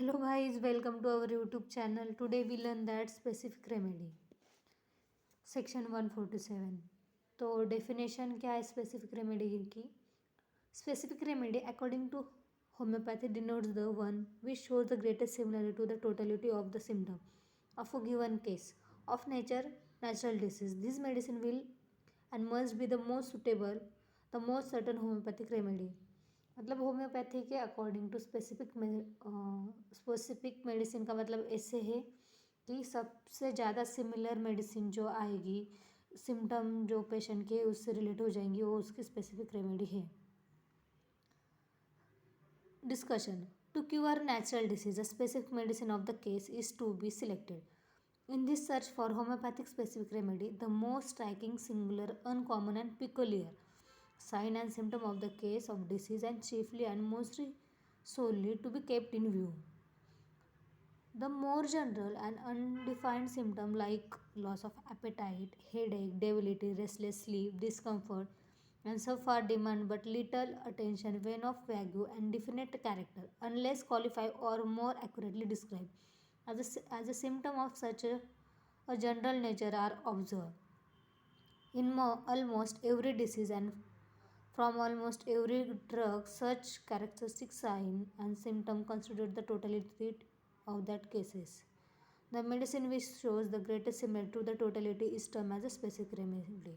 Hello guys, welcome to our YouTube channel. Today we learn that specific remedy. Section 147. तो definition क्या है specific remedy की? Specific remedy according to homeopathy denotes the one which shows the greatest similarity to the totality of the symptom of a given case of natural disease. This medicine will and must be the most suitable, the most certain homeopathic remedy. मतलब homeopathy के according to specific medicine का मतलब ऐसे है कि सबसे ज़्यादा similar medicine जो आएगी, सिम्टम जो पेशेंट के उससे रिलेट हो जाएंगी, वो उसकी स्पेसिफिक रेमेडी है. Discussion. To cure natural disease, a specific medicine of the case is to be selected. In this search for homeopathic specific remedy, the most striking, singular, uncommon, and peculiar sign and symptom of the case of disease, and chiefly and mostly solely to be kept in view. The more general and undefined symptom like loss of appetite, headache, debility, restless sleep, discomfort, and so far demand but little attention when of vague and definite character, unless qualified or more accurately described as a symptom of such a general nature are observed in almost every disease and from almost every drug. Such characteristic sign and symptom constitute the totality of that cases. The medicine which shows the greatest similarity to the totality is termed as a specific remedy.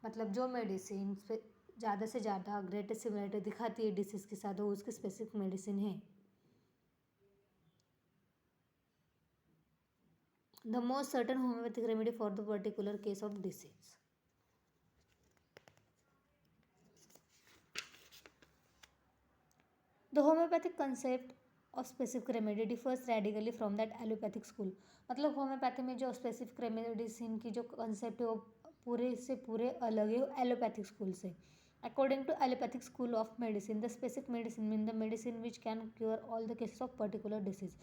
मतलब जो medicine ज़्यादा से ज़्यादा greatest similarity दिखाती है disease के साथ, वो उसकी स्पेसिफिक मेडिसिन है. The most certain homeopathic remedy for the particular case of disease. The homeopathic concept of specific remedy differs radically from that allopathic school. मतलब होम्योपैथी में जो स्पेसिफिक रेमेडिसिन की जो कंसेप्ट है वो पूरे से पूरे अलग है एलोपैथिक स्कूल से. According to allopathic school of medicine, the specific medicine mean the medicine which can cure all the cases of particular disease.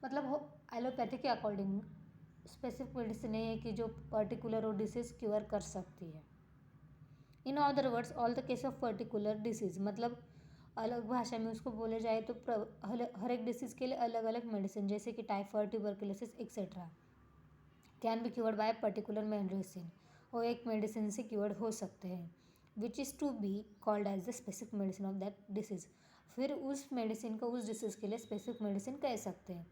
मतलब हो एलोपैथी के अकॉर्डिंग स्पेसिफिक मेडिसिन है कि जो पर्टिकुलर और डिसीज क्योर कर सकती है. In other words all the case of particular disease, मतलब अलग भाषा में उसको बोले जाए तो हर एक डिसीज़ के लिए अलग अलग मेडिसिन, जैसे कि typhoid, tuberculosis etcetera, can be cured by particular medicine, वो एक मेडिसिन से क्योर्ड हो सकते हैं. Which is to be called as the specific medicine of that disease. फिर उस मेडिसिन को उस डिसीज़ के लिए स्पेसिफिक मेडिसिन कह सकते हैं.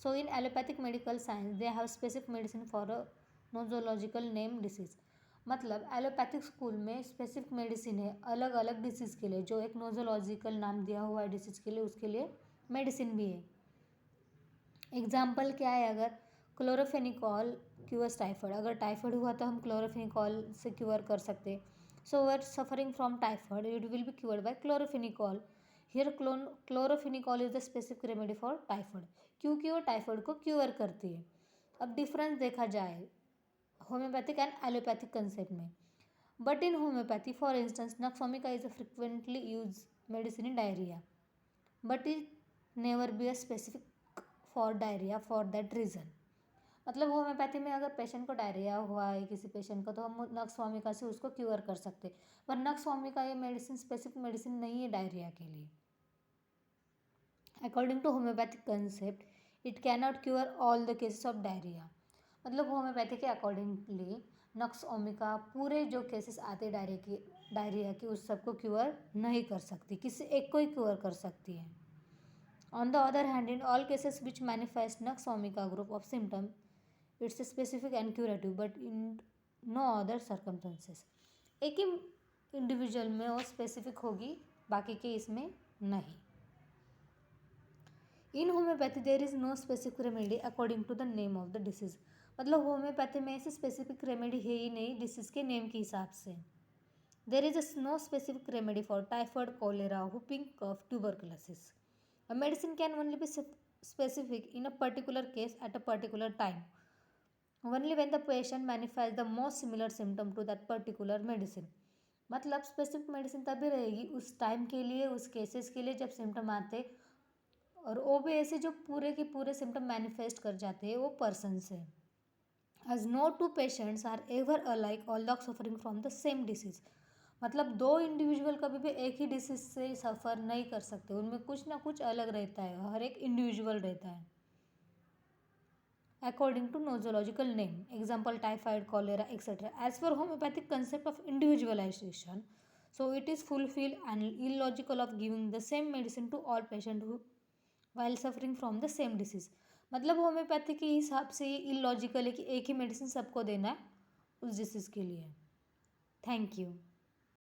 So in allopathic medical science they have specific medicine for a nosological name disease. मतलब एलोपैथिक स्कूल में स्पेसिफिक मेडिसिन है अलग अलग डिसीज़ के लिए, जो एक नोजोलॉजिकल नाम दिया हुआ है डिसीज़ के लिए, उसके लिए मेडिसिन भी है. एग्जाम्पल क्या है? अगर क्लोरोफेनिकॉल क्यूअर्स टाइफाइड, अगर टाइफाइड हुआ तो हम क्लोरोफेनिकॉल से क्योर कर सकते. So we're suffering from typhoid it will be cured by chloramphenicol. Here chloramphenicol is the specific remedy for typhoid, क्योंकि वो टाइफाइड को क्योर करती है. अब डिफरेंस देखा जाए होम्योपैथिक एंड एलोपैथिक कंसेप्ट में. But in homeopathy for instance nux vomica is a frequently use medicine in diarrhoea, but it never be a specific for diarrhoea for that reason. मतलब homeopathy में अगर patient को diarrhoea हुआ है किसी patient को, तो हम नक्सवामिका से उसको क्योर कर सकते, पर नक्सवामिका ये मेडिसिन स्पेसिफिक मेडिसिन नहीं है डायरिया के लिए. According to homeopathic concept it can not cure all the cases of diarrhoea. मतलब होम्योपैथी के अकॉर्डिंगली नक्स ओमिका पूरे जो केसेस आते डायरिया की उस सबको क्योर नहीं कर सकती, किसी एक को ही क्योर कर सकती है. On the other hand in all cases which manifest nux vomica group of symptom it's specific and curative, but in no other circumstances. एक ही इंडिविजुअल में वो स्पेसिफिक होगी, बाकी के इसमें नहीं. In homeopathy there is no specific remedy according to the name of the disease. मतलब होम्योपैथी में ऐसी स्पेसिफिक रेमेडी है ही नहीं डिसीज़ के नेम के हिसाब से. There is no specific remedy for typhoid, cholera, whooping cough, tuberculosis. A medicine can only be specific in a particular case at a particular time, only when the patient manifests the most similar symptom to that particular medicine. मतलब specific medicine तभी रहेगी उस time के लिए, उस cases के लिए जब सिम्टम आते, और वो भी ऐसे जो पूरे के पूरे सिम्टम मैनिफेस्ट कर जाते हैं वो पर्सन से. As no two patients are ever alike, all dogs suffering from the same disease. मतलब दो इंडिविजुअल कभी भी एक ही डिसीज से सफ़र नहीं कर सकते, उनमें कुछ ना कुछ अलग रहता है, हर एक इंडिविजुअल रहता है। According to nosological name, example typhoid, cholera, etc. As for homeopathic concept of individualization, so it is fulfill and illogical of giving the same medicine to all patient who while suffering from the same disease. मतलब homeopathy के हिसाब से ये illogical है कि एक ही medicine सबको देना है उस डिसीज़ के लिए। Thank you.